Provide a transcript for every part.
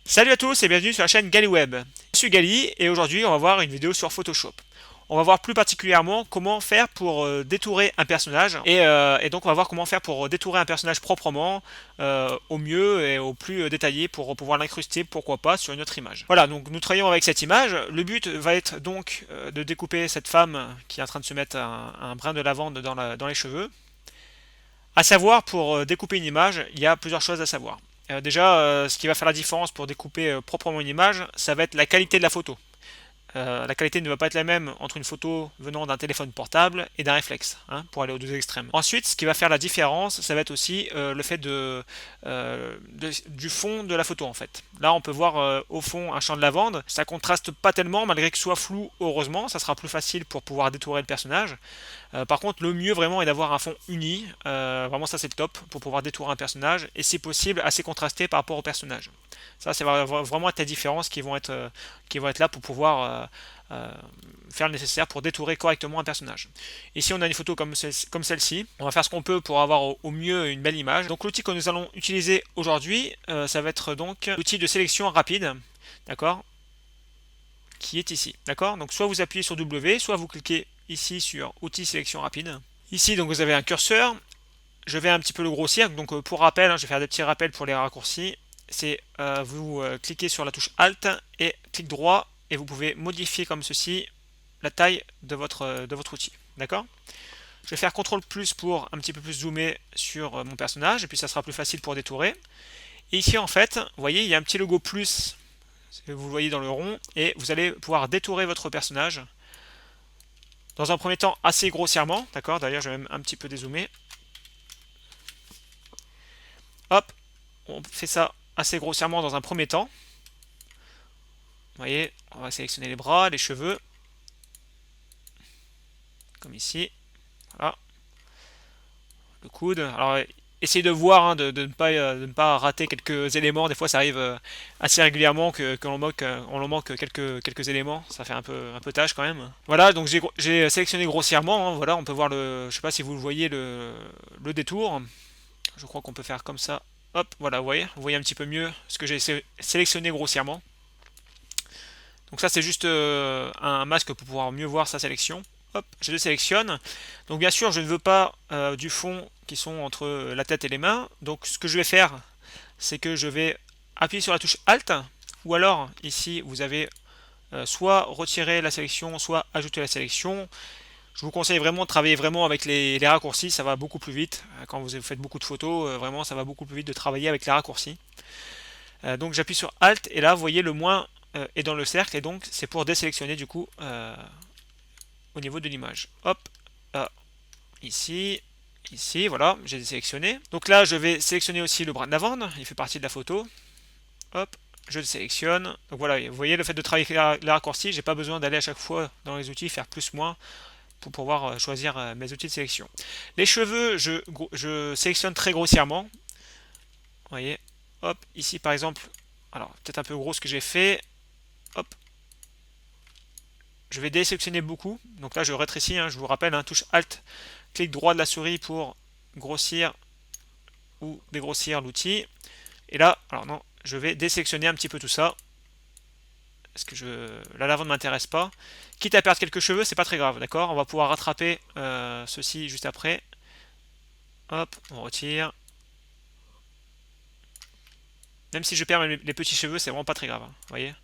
Salut à tous et bienvenue sur la chaîne GaliWeb. Je suis Gali et aujourd'hui on va voir une vidéo sur Photoshop. On va voir plus particulièrement comment faire pour détourer un personnage et donc on va voir comment faire pour détourer un personnage proprement, au mieux et au plus détaillé pour pouvoir l'incruster pourquoi pas sur une autre image. Voilà, donc nous travaillons avec cette image. Le but va être donc de découper cette femme qui est en train de se mettre un brin de lavande dans les cheveux. À savoir, pour découper une image, il y a plusieurs choses à savoir. Déjà, ce qui va faire la différence pour découper proprement une image, ça va être la qualité de la photo. La qualité ne va pas être la même entre une photo venant d'un téléphone portable et d'un réflexe, hein, pour aller aux deux extrêmes. Ensuite, ce qui va faire la différence, ça va être aussi le fait du fond de la photo en fait. Là, on peut voir au fond un champ de lavande. Ça contraste pas tellement, malgré que ce soit flou. Heureusement, ça sera plus facile pour pouvoir détourer le personnage. Par contre, le mieux vraiment est d'avoir un fond uni. Vraiment, ça c'est le top pour pouvoir détourer un personnage et si possible assez contrasté par rapport au personnage. Ça, c'est vraiment être les différences qui vont être là pour pouvoir faire le nécessaire pour détourer correctement un personnage. Ici, on a une photo comme celle-ci. On va faire ce qu'on peut pour avoir au mieux une belle image. Donc, l'outil que nous allons utiliser aujourd'hui, ça va être donc l'outil de sélection rapide, d'accord, qui est ici, d'accord. Donc, soit vous appuyez sur W, soit vous cliquez ici sur Outils sélection rapide. Ici, donc, vous avez un curseur. Je vais un petit peu le grossir. Donc, pour rappel, hein, je vais faire des petits rappels pour les raccourcis. C'est vous cliquez sur la touche Alt et clic droit et vous pouvez modifier comme ceci la taille de votre outil. D'accord. Je vais faire CTRL plus pour un petit peu plus zoomer sur mon personnage et puis ça sera plus facile pour détourer. Et ici en fait, vous voyez, il y a un petit logo plus, vous le voyez dans le rond, et vous allez pouvoir détourer votre personnage. Dans un premier temps, assez grossièrement, d'accord. D'ailleurs, je vais même un petit peu dézoomer. Hop, on fait ça assez grossièrement dans un premier temps. Vous voyez, on va sélectionner les bras, les cheveux, comme ici. Voilà, le coude. Alors, essayez de voir, hein, de ne pas rater quelques éléments. Des fois, ça arrive assez régulièrement que l'on manque quelques éléments. Ça fait un peu tâche quand même. Voilà, donc j'ai sélectionné grossièrement. Hein, voilà, on peut voir je sais pas si vous le voyez, le détour. Je crois qu'on peut faire comme ça. Hop, voilà, vous voyez un petit peu mieux ce que j'ai sélectionné grossièrement. Donc ça, c'est juste un masque pour pouvoir mieux voir sa sélection. Hop, je le sélectionne. Donc bien sûr, je ne veux pas du fond qui sont entre la tête et les mains. Donc ce que je vais faire, c'est que je vais appuyer sur la touche Alt, ou alors ici, vous avez soit retirer la sélection, soit ajouter la sélection. Je vous conseille vraiment de travailler vraiment avec les raccourcis, ça va beaucoup plus vite. Quand vous faites beaucoup de photos, vraiment ça va beaucoup plus vite de travailler avec les raccourcis. Donc j'appuie sur Alt et là vous voyez le moins est dans le cercle et donc c'est pour désélectionner du coup au niveau de l'image. Hop, là, ici, ici, voilà, j'ai désélectionné. Donc là je vais sélectionner aussi le bras de lavande, il fait partie de la photo. Hop, je le sélectionne. Donc voilà, vous voyez le fait de travailler avec les raccourcis, j'ai pas besoin d'aller à chaque fois dans les outils faire plus moins pour pouvoir choisir mes outils de sélection. Les cheveux, je sélectionne très grossièrement. Vous voyez, hop, ici par exemple, alors peut-être un peu gros ce que j'ai fait. Hop, je vais désélectionner beaucoup. Donc là, je rétrécis, hein, je vous rappelle, hein, touche Alt, clic droit de la souris pour grossir ou dégrossir l'outil. Et là, alors non, je vais désélectionner un petit peu tout ça. Parce que la lavande ne m'intéresse pas. Quitte à perdre quelques cheveux, c'est pas très grave, d'accord. On va pouvoir rattraper ceci juste après. Hop, on retire. Même si je perds les petits cheveux, c'est vraiment pas très grave, hein, vous voyez.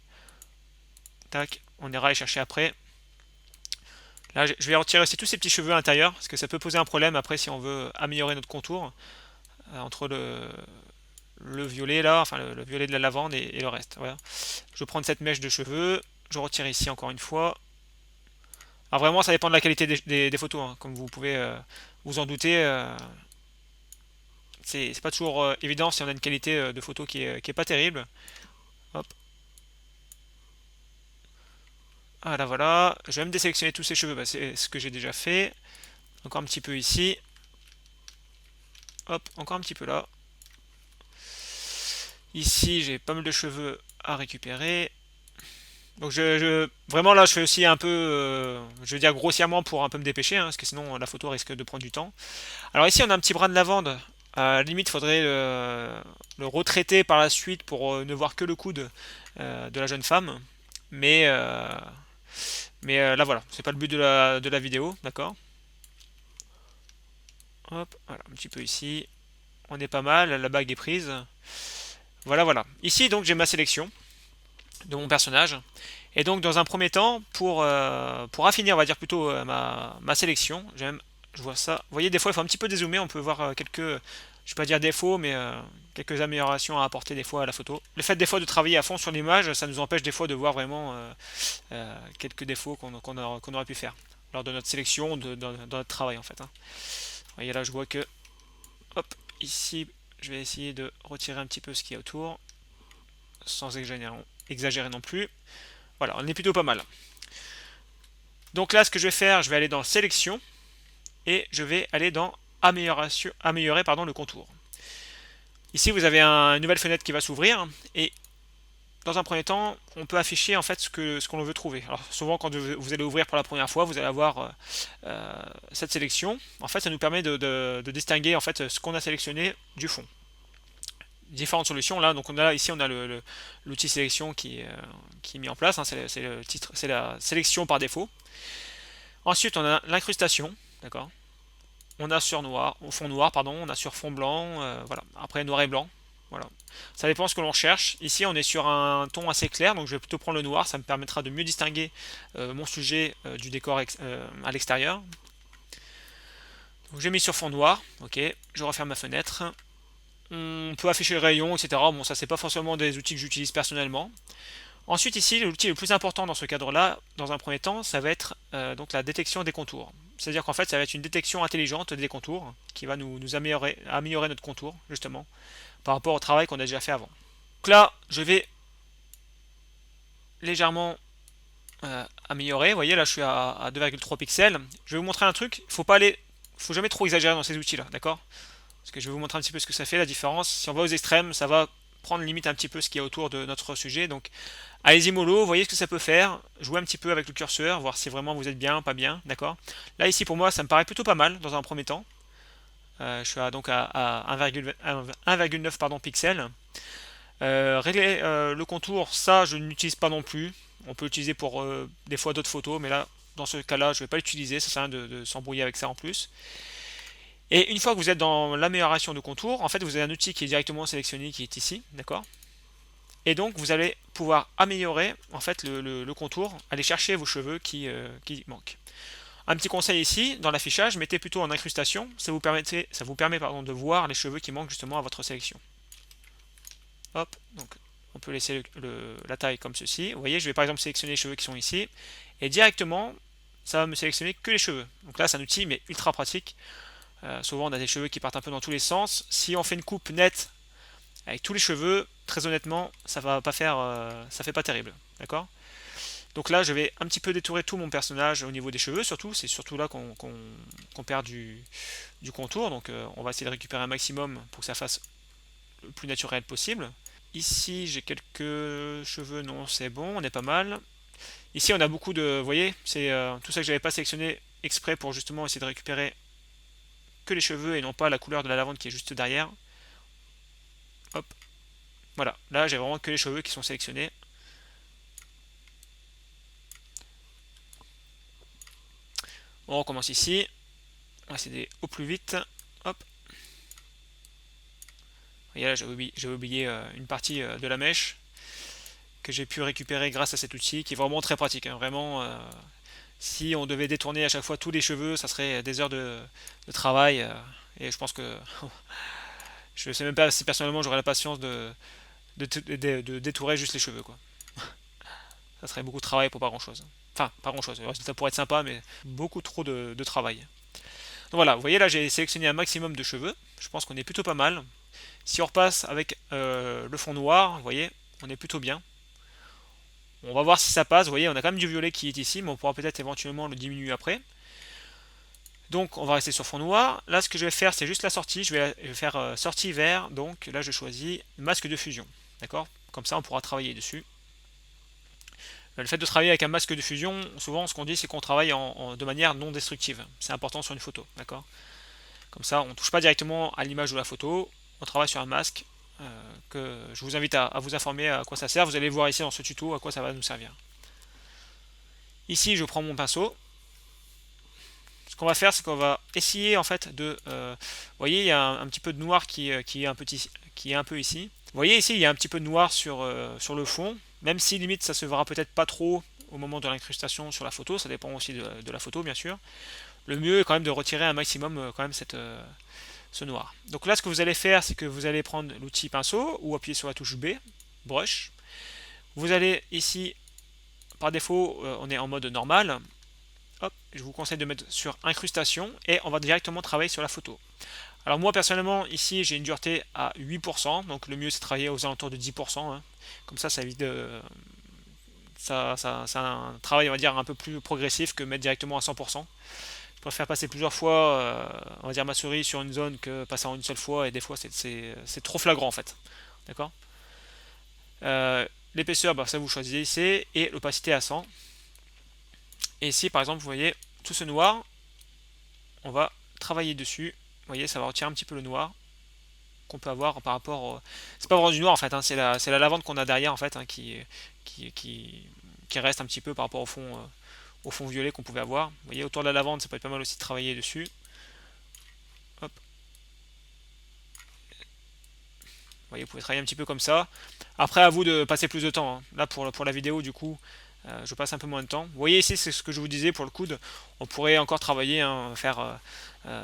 Tac, on ira les chercher après. Là, je vais retirer aussi tous ces petits cheveux à l'intérieur, parce que ça peut poser un problème après si on veut améliorer notre contour entre le violet là, enfin le violet de la lavande et le reste. Voilà. Je vais prendre cette mèche de cheveux, je retire ici encore une fois. Alors vraiment, ça dépend de la qualité des photos, hein, comme vous pouvez vous en douter. C'est pas toujours évident si on a une qualité de photo qui est pas terrible. Hop. Voilà, voilà. Je vais même désélectionner tous ces cheveux, bah, c'est ce que j'ai déjà fait. Encore un petit peu ici. Hop, encore un petit peu là. Ici, j'ai pas mal de cheveux à récupérer. Donc vraiment là, je fais aussi un peu, je veux dire grossièrement pour un peu me dépêcher, hein, parce que sinon la photo risque de prendre du temps. Alors ici, on a un petit brin de lavande À la limite, il faudrait le retraiter par la suite pour ne voir que le coude de la jeune femme. Mais, euh, mais là voilà, c'est pas le but de la vidéo, d'accord? Hop, voilà, un petit peu ici. On est pas mal, la bague est prise. Voilà, voilà. Ici, donc, j'ai ma sélection de mon personnage. Et donc, dans un premier temps, pour affiner, on va dire plutôt ma sélection, je vois ça. Vous voyez, des fois, il faut un petit peu dézoomer. On peut voir quelques, je ne vais pas dire défauts, mais quelques améliorations à apporter des fois à la photo. Le fait des fois de travailler à fond sur l'image, ça nous empêche des fois de voir vraiment quelques défauts qu'on aurait pu faire lors de notre sélection, dans notre travail en fait, hein. Vous voyez là, je vois que, hop, ici, je vais essayer de retirer un petit peu ce qu'il y a autour, sans exagérer non plus. Voilà, on est plutôt pas mal. Donc là, ce que je vais faire, je vais aller dans sélection et je vais aller dans améliorer pardon, le contour. Ici, vous avez une nouvelle fenêtre qui va s'ouvrir et dans un premier temps, on peut afficher en fait ce qu'on veut trouver. Alors souvent, quand vous allez ouvrir pour la première fois, vous allez avoir cette sélection. En fait, ça nous permet de distinguer en fait ce qu'on a sélectionné du fond. Différentes solutions là. Donc ici, on a l'outil sélection qui est mis en place, hein. C'est le titre, c'est la sélection par défaut. Ensuite, on a l'incrustation, d'accord. On a sur noir, au fond noir, pardon, on a sur fond blanc, voilà. Après noir et blanc, voilà. Ça dépend de ce que l'on cherche. Ici, on est sur un ton assez clair, donc je vais plutôt prendre le noir. Ça me permettra de mieux distinguer mon sujet du décor à l'extérieur. Donc j'ai mis sur fond noir, ok. Je referme ma fenêtre. On peut afficher le rayon, etc. Bon, ça c'est pas forcément des outils que j'utilise personnellement. Ensuite, ici, l'outil le plus important dans ce cadre-là, dans un premier temps, ça va être donc la détection des contours. C'est-à-dire qu'en fait, ça va être une détection intelligente des contours qui va nous améliorer notre contour, justement, par rapport au travail qu'on a déjà fait avant. Donc là, je vais légèrement améliorer. Vous voyez, là, je suis à 2,3 pixels. Je vais vous montrer un truc. Faut jamais trop exagérer dans ces outils-là, d'accord? Parce que je vais vous montrer un petit peu ce que ça fait, la différence. Si on va aux extrêmes, ça va prendre limite un petit peu ce qu'il y a autour de notre sujet. Donc allez-y mollo, voyez ce que ça peut faire. Jouez un petit peu avec le curseur, voir si vraiment vous êtes bien, pas bien, d'accord. Là ici pour moi ça me paraît plutôt pas mal dans un premier temps. Je suis à 1,9 pardon, pixels. Régler le contour, ça je n'utilise pas non plus. On peut l'utiliser pour des fois d'autres photos, mais là dans ce cas-là je ne vais pas l'utiliser, ça sert à rien de s'embrouiller avec ça en plus. Et une fois que vous êtes dans l'amélioration de contour, en fait vous avez un outil qui est directement sélectionné qui est ici, d'accord. Et donc vous allez pouvoir améliorer en fait le contour, aller chercher vos cheveux qui manquent. Un petit conseil ici, dans l'affichage, mettez plutôt en incrustation, ça vous permet pardon, de voir les cheveux qui manquent justement à votre sélection. Hop, donc on peut laisser la taille comme ceci. Vous voyez, je vais par exemple sélectionner les cheveux qui sont ici, et directement, ça va me sélectionner que les cheveux. Donc là, c'est un outil, mais ultra pratique. Souvent, on a des cheveux qui partent un peu dans tous les sens. Si on fait une coupe nette avec tous les cheveux, très honnêtement, ça va pas faire, ça fait pas terrible, d'accord. Donc là, je vais un petit peu détourer tout mon personnage au niveau des cheveux, surtout. C'est surtout là qu'on perd du contour. Donc on va essayer de récupérer un maximum pour que ça fasse le plus naturel possible. Ici, j'ai quelques cheveux, non, c'est bon, on est pas mal. Ici, on a beaucoup de, vous voyez, c'est tout ça que j'avais pas sélectionné exprès pour justement essayer de récupérer que les cheveux et non pas la couleur de la lavande qui est juste derrière. Hop, voilà. Là, j'ai vraiment que les cheveux qui sont sélectionnés. On recommence ici. On va essayer au plus vite. Hop. Et là, j'avais oublié une partie de la mèche que j'ai pu récupérer grâce à cet outil qui est vraiment très pratique, hein. Vraiment, si on devait détourner à chaque fois tous les cheveux, ça serait des heures de travail. Et je pense que je ne sais même pas si personnellement j'aurais la patience de détourer juste les cheveux, quoi. Ça serait beaucoup de travail pour pas grand chose. Enfin, pas grand chose. Ça pourrait être sympa, mais beaucoup trop de travail. Donc voilà, vous voyez là, j'ai sélectionné un maximum de cheveux. Je pense qu'on est plutôt pas mal. Si on repasse avec le fond noir, vous voyez, on est plutôt bien. On va voir si ça passe. Vous voyez, on a quand même du violet qui est ici, mais on pourra peut-être éventuellement le diminuer après. Donc on va rester sur fond noir. Là, ce que je vais faire, c'est juste la sortie. Je vais faire sortie vert. Donc là, je choisis masque de fusion. D'accord. Comme ça, on pourra travailler dessus. Le fait de travailler avec un masque de fusion, souvent ce qu'on dit c'est qu'on travaille de manière non destructive. C'est important sur une photo, d'accord. Comme ça, on ne touche pas directement à l'image ou la photo, on travaille sur un masque que je vous invite à vous informer à quoi ça sert. Vous allez voir ici dans ce tuto à quoi ça va nous servir. Ici, je prends mon pinceau. Ce qu'on va faire, c'est qu'on va essayer en fait de... vous voyez, il y a un petit peu de noir qui est un peu ici. Vous voyez ici, il y a un petit peu de noir sur le fond, même si limite ça se verra peut-être pas trop au moment de l'incrustation sur la photo, ça dépend aussi de la photo bien sûr. Le mieux est quand même de retirer un maximum quand même ce noir. Donc là, ce que vous allez faire, c'est que vous allez prendre l'outil pinceau ou appuyer sur la touche B, brush. Vous allez ici, par défaut, on est en mode normal. Hop, je vous conseille de mettre sur incrustation et on va directement travailler sur la photo. Alors moi personnellement ici j'ai une dureté à 8%, donc le mieux c'est de travailler aux alentours de 10%, hein. Comme ça évite de... c'est un travail on va dire un peu plus progressif que mettre directement à 100%. Je préfère passer plusieurs fois on va dire ma souris sur une zone que passer en une seule fois et des fois c'est trop flagrant en fait. D'accord. L'épaisseur, ça vous choisissez et l'opacité à 100. Et ici par exemple vous voyez tout ce noir, on va travailler dessus. Vous voyez, ça va retirer un petit peu le noir qu'on peut avoir par rapport au... C'est pas vraiment du noir en fait, hein, c'est la lavande qu'on a derrière en fait, hein, qui, qui, qui reste un petit peu par rapport au fond violet qu'on pouvait avoir. Vous voyez, autour de la lavande, ça peut être pas mal aussi de travailler dessus. Hop. Vous voyez, vous pouvez travailler un petit peu comme ça. Après, à vous de passer plus de temps, hein. Là, pour la vidéo, du coup, je passe un peu moins de temps. Vous voyez ici, c'est ce que je vous disais pour le coude. On pourrait encore travailler, hein, faire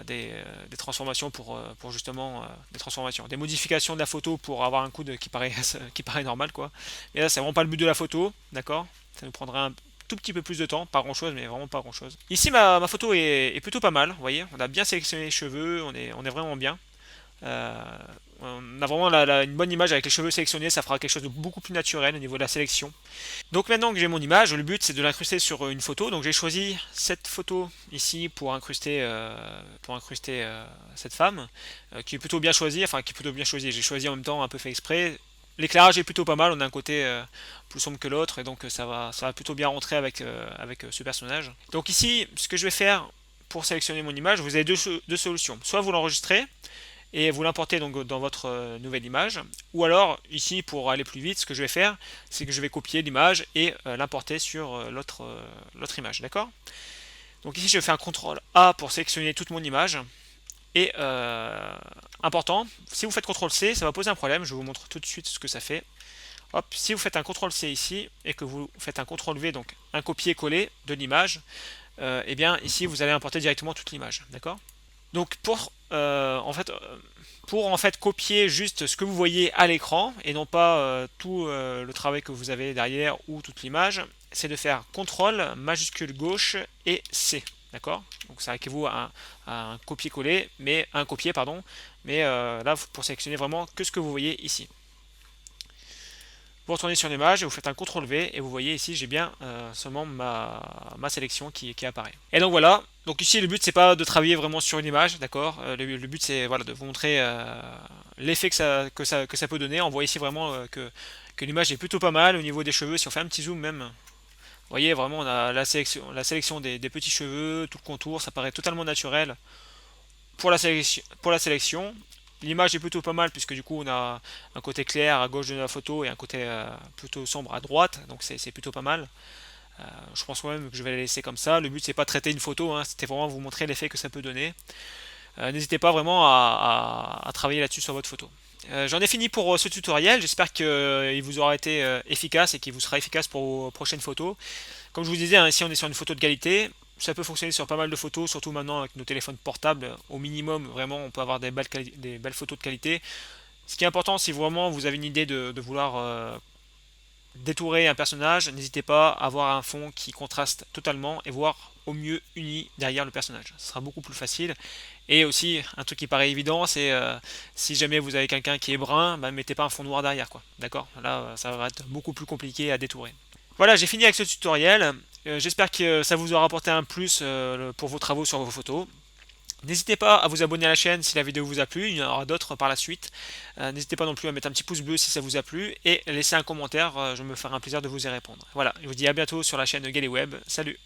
des transformations pour justement des transformations, des modifications de la photo pour avoir un coude qui paraît normal, quoi. Mais là, c'est vraiment pas le but de la photo, d'accord. Ça nous prendrait un tout petit peu plus de temps, pas grand chose, mais vraiment pas grand chose. Ici, ma photo est plutôt pas mal, vous voyez. On a bien sélectionné les cheveux, on est vraiment bien. Euh, on a vraiment une bonne image avec les cheveux sélectionnés, ça fera quelque chose de beaucoup plus naturel au niveau de la sélection. Donc maintenant que j'ai mon image, le but c'est de l'incruster sur une photo. Donc j'ai choisi cette photo ici pour incruster cette femme, qui est plutôt bien choisie, enfin qui est plutôt bien choisie. J'ai choisi en même temps un peu fait exprès. L'éclairage est plutôt pas mal, on a un côté plus sombre que l'autre, et donc ça va plutôt bien rentrer avec ce personnage. Donc ici, ce que je vais faire pour sélectionner mon image, vous avez deux solutions. Soit vous l'enregistrez, et vous l'importez donc dans votre nouvelle image, ou alors ici pour aller plus vite ce que je vais faire c'est que je vais copier l'image et l'importer sur l'autre image, d'accord. Donc ici je fais un CTRL A pour sélectionner toute mon image et important, si vous faites CTRL C ça va poser un problème, je vous montre tout de suite ce que ça fait. Hop, si vous faites un CTRL C ici et que vous faites un CTRL V, donc un copier-coller de l'image, et bien ici vous allez importer directement toute l'image, d'accord. Donc pour en fait copier juste ce que vous voyez à l'écran et non pas tout le travail que vous avez derrière ou toute l'image, c'est de faire CTRL majuscule gauche et C, d'accord. Donc ça équivaut à un copier-coller, mais un copier pardon, mais là pour sélectionner vraiment que ce que vous voyez ici. Vous retournez sur l'image et vous faites un CTRL V et vous voyez ici j'ai bien seulement ma sélection qui apparaît. Et donc voilà, donc ici le but c'est pas de travailler vraiment sur une image, d'accord. Le but c'est voilà, de vous montrer l'effet que ça peut donner. On voit ici vraiment que l'image est plutôt pas mal au niveau des cheveux. Si on fait un petit zoom même, vous voyez vraiment on a la sélection des petits cheveux, tout le contour, ça paraît totalement naturel pour la sélection. L'image est plutôt pas mal puisque du coup on a un côté clair à gauche de la photo et un côté plutôt sombre à droite, donc c'est plutôt pas mal. Je pense quand même que je vais la laisser comme ça. Le but c'est pas de traiter une photo, hein, c'était vraiment vous montrer l'effet que ça peut donner. N'hésitez pas vraiment à travailler là-dessus sur votre photo. J'en ai fini pour ce tutoriel, j'espère qu'il vous aura été efficace et qu'il vous sera efficace pour vos prochaines photos. Comme je vous disais, hein, ici on est sur une photo de qualité, ça peut fonctionner sur pas mal de photos, surtout maintenant avec nos téléphones portables, au minimum vraiment on peut avoir des belles photos de qualité. Ce qui est important, si vraiment vous avez une idée de vouloir détourer un personnage, n'hésitez pas à avoir un fond qui contraste totalement et voir au mieux uni derrière le personnage. Ce sera beaucoup plus facile. Et aussi, un truc qui paraît évident, c'est si jamais vous avez quelqu'un qui est brun, bah, mettez pas un fond noir derrière, quoi. D'accord. Là, ça va être beaucoup plus compliqué à détourer. Voilà, j'ai fini avec ce tutoriel. J'espère que ça vous aura apporté un plus pour vos travaux sur vos photos. N'hésitez pas à vous abonner à la chaîne si la vidéo vous a plu, il y en aura d'autres par la suite. N'hésitez pas non plus à mettre un petit pouce bleu si ça vous a plu et laisser un commentaire, je me ferai un plaisir de vous y répondre. Voilà, je vous dis à bientôt sur la chaîne GaleiWeb. Salut!